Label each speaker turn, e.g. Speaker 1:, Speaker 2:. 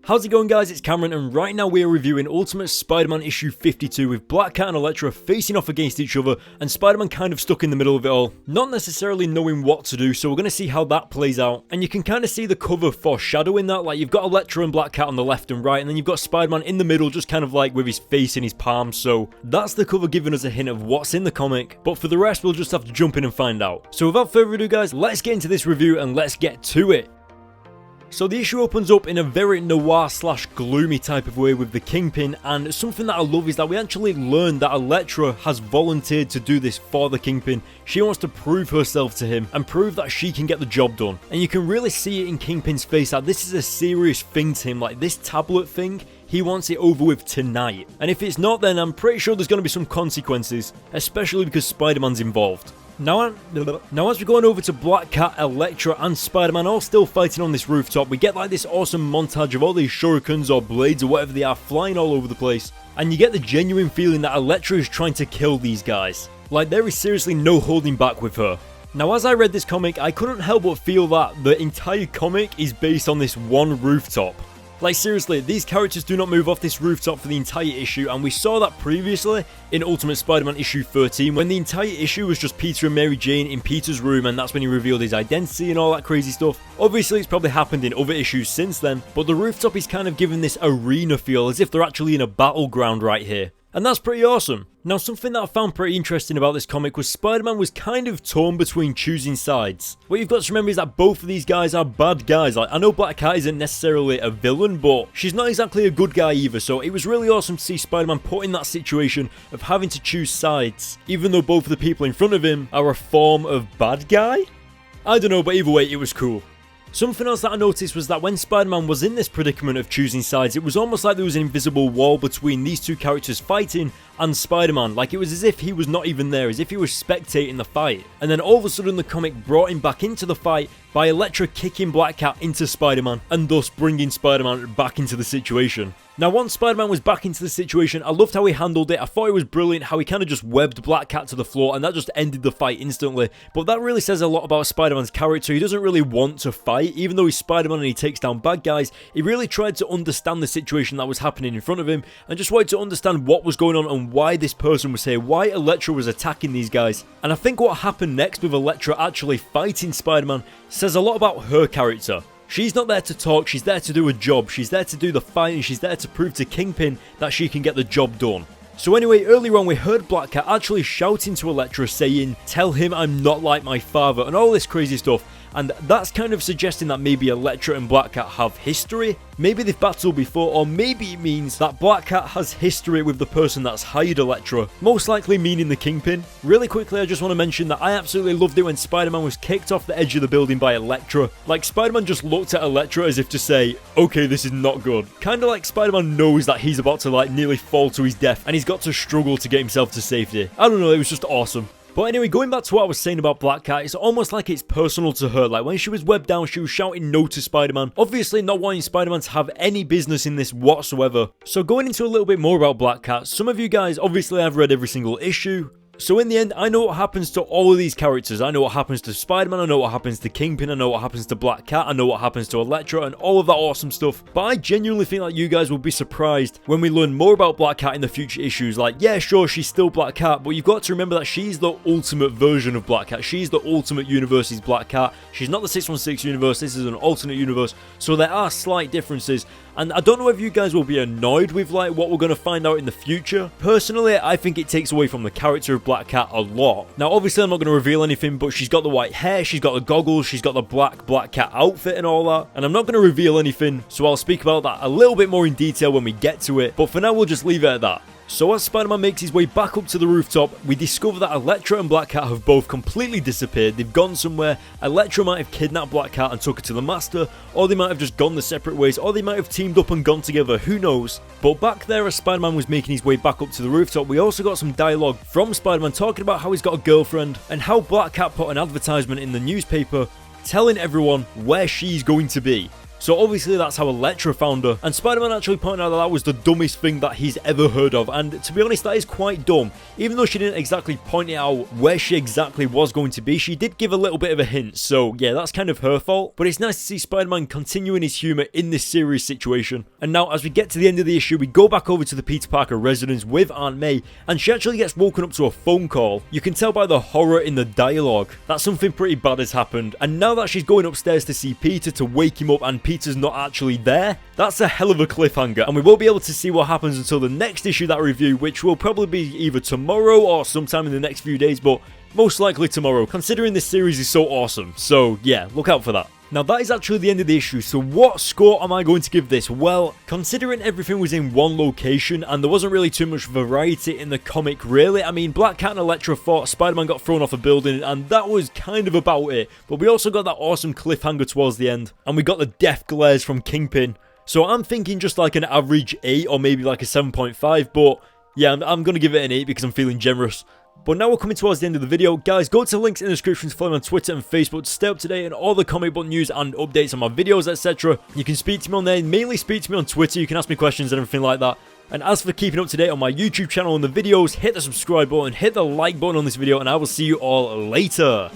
Speaker 1: How's it going, guys? It's Cameron, and right now we are reviewing Ultimate Spider-Man issue 52 with Black Cat and Elektra facing off against each other and Spider-Man kind of stuck in the middle of it all, not necessarily knowing what to do, so we're going to see how that plays out. And you can kind of see the cover foreshadowing that, like you've got Elektra and Black Cat on the left and right, and then you've got Spider-Man in the middle just kind of like with his face in his palm, so that's the cover giving us a hint of what's in the comic, but for the rest we'll just have to jump in and find out. So without further ado, guys, let's get into this review and let's get to it. So the issue opens up in a very noir / gloomy type of way with the Kingpin, and something that I love is that we actually learn that Elektra has volunteered to do this for the Kingpin. She wants to prove herself to him and prove that she can get the job done. And you can really see it in Kingpin's face that this is a serious thing to him, like this tablet thing. He wants it over with tonight. And if it's not, then I'm pretty sure there's going to be some consequences, especially because Spider-Man's involved. Now as we're going over to Black Cat, Elektra and Spider-Man all still fighting on this rooftop, we get like this awesome montage of all these shurikens or blades or whatever they are flying all over the place. And you get the genuine feeling that Elektra is trying to kill these guys. Like there is seriously no holding back with her. Now as I read this comic, I couldn't help but feel that the entire comic is based on this one rooftop. Like seriously, these characters do not move off this rooftop for the entire issue, and we saw that previously in Ultimate Spider-Man issue 13 when the entire issue was just Peter and Mary Jane in Peter's room, and that's when he revealed his identity and all that crazy stuff. Obviously it's probably happened in other issues since then, but the rooftop is kind of giving this arena feel as if they're actually in a battleground right here. And that's pretty awesome. Now something that I found pretty interesting about this comic was Spider-Man was kind of torn between choosing sides. What you've got to remember is that both of these guys are bad guys. Like I know Black Cat isn't necessarily a villain, but she's not exactly a good guy either, so it was really awesome to see Spider-Man put in that situation of having to choose sides, even though both of the people in front of him are a form of bad guy? I don't know, but either way it was cool. Something else that I noticed was that when Spider-Man was in this predicament of choosing sides, it was almost like there was an invisible wall between these two characters fighting and Spider-Man. Like it was as if he was not even there, as if he was spectating the fight. And then all of a sudden the comic brought him back into the fight by Elektra kicking Black Cat into Spider-Man and thus bringing Spider-Man back into the situation. Now once Spider-Man was back into the situation, I loved how he handled it. I thought it was brilliant how he kind of just webbed Black Cat to the floor and that just ended the fight instantly. But that really says a lot about Spider-Man's character. He doesn't really want to fight. Even though he's Spider-Man and he takes down bad guys, he really tried to understand the situation that was happening in front of him and just wanted to understand what was going on and why this person was here, why Elektra was attacking these guys. And I think what happened next with Elektra actually fighting Spider-Man says a lot about her character. She's not there to talk, she's there to do a job, she's there to do the fighting, she's there to prove to Kingpin that she can get the job done. So anyway, earlier on we heard Black Cat actually shouting to Elektra saying, "Tell him I'm not like my father," and all this crazy stuff. And that's kind of suggesting that maybe Elektra and Black Cat have history. Maybe they've battled before, or maybe it means that Black Cat has history with the person that's hired Elektra, most likely meaning the Kingpin. Really quickly, I just want to mention that I absolutely loved it when Spider-Man was kicked off the edge of the building by Elektra. Like Spider-Man just looked at Elektra as if to say, okay, this is not good. Kind of like Spider-Man knows that he's about to like nearly fall to his death and he's got to struggle to get himself to safety. I don't know, it was just awesome. But anyway, going back to what I was saying about Black Cat, it's almost like it's personal to her. Like when she was webbed down, she was shouting no to Spider-Man, obviously not wanting Spider-Man to have any business in this whatsoever. So going into a little bit more about Black Cat, some of you guys obviously have read every single issue. So in the end, I know what happens to all of these characters. I know what happens to Spider-Man, I know what happens to Kingpin, I know what happens to Black Cat, I know what happens to Elektra, and all of that awesome stuff. But I genuinely think that you guys will be surprised when we learn more about Black Cat in the future issues. Like, yeah, sure, she's still Black Cat, but you've got to remember that she's the ultimate version of Black Cat. She's the ultimate universe's Black Cat. She's not the 616 universe, this is an alternate universe. So there are slight differences. And I don't know if you guys will be annoyed with like what we're going to find out in the future. Personally, I think it takes away from the character of Black Cat a lot. Now, obviously, I'm not going to reveal anything, but she's got the white hair, she's got the goggles, she's got the Black Cat outfit and all that. And I'm not going to reveal anything, so I'll speak about that a little bit more in detail when we get to it. But for now, we'll just leave it at that. So as Spider-Man makes his way back up to the rooftop, we discover that Elektra and Black Cat have both completely disappeared. They've gone somewhere. Elektra might have kidnapped Black Cat and took her to the Master, or they might have just gone their separate ways, or they might have teamed up and gone together, who knows. But back there as Spider-Man was making his way back up to the rooftop, we also got some dialogue from Spider-Man talking about how he's got a girlfriend, and how Black Cat put an advertisement in the newspaper telling everyone where she's going to be. So obviously that's how Elektra found her, and Spider-Man actually pointed out that that was the dumbest thing that he's ever heard of, and to be honest that is quite dumb. Even though she didn't exactly point it out where she exactly was going to be, she did give a little bit of a hint, so yeah, that's kind of her fault. But it's nice to see Spider-Man continuing his humour in this serious situation. And now as we get to the end of the issue, we go back over to the Peter Parker residence with Aunt May, and she actually gets woken up to a phone call. You can tell by the horror in the dialogue that something pretty bad has happened, and now that she's going upstairs to see Peter to wake him up and Peter's not actually there, that's a hell of a cliffhanger, and we won't be able to see what happens until the next issue that I review, which will probably be either tomorrow or sometime in the next few days, but most likely tomorrow, considering this series is so awesome. So yeah, look out for that. Now that is actually the end of the issue, so what score am I going to give this? Well, considering everything was in one location and there wasn't really too much variety in the comic really, I mean Black Cat and Elektra fought, Spider-Man got thrown off a building and that was kind of about it, but we also got that awesome cliffhanger towards the end, and we got the death glares from Kingpin. So I'm thinking just like an average 8 or maybe like a 7.5, but yeah, I'm going to give it an 8 because I'm feeling generous. But now we're coming towards the end of the video. Guys, go to the links in the description to follow me on Twitter and Facebook to stay up to date on all the comic book news and updates on my videos, etc. You can speak to me on there, mainly speak to me on Twitter. You can ask me questions and everything like that. And as for keeping up to date on my YouTube channel and the videos, hit the subscribe button, hit the like button on this video, and I will see you all later.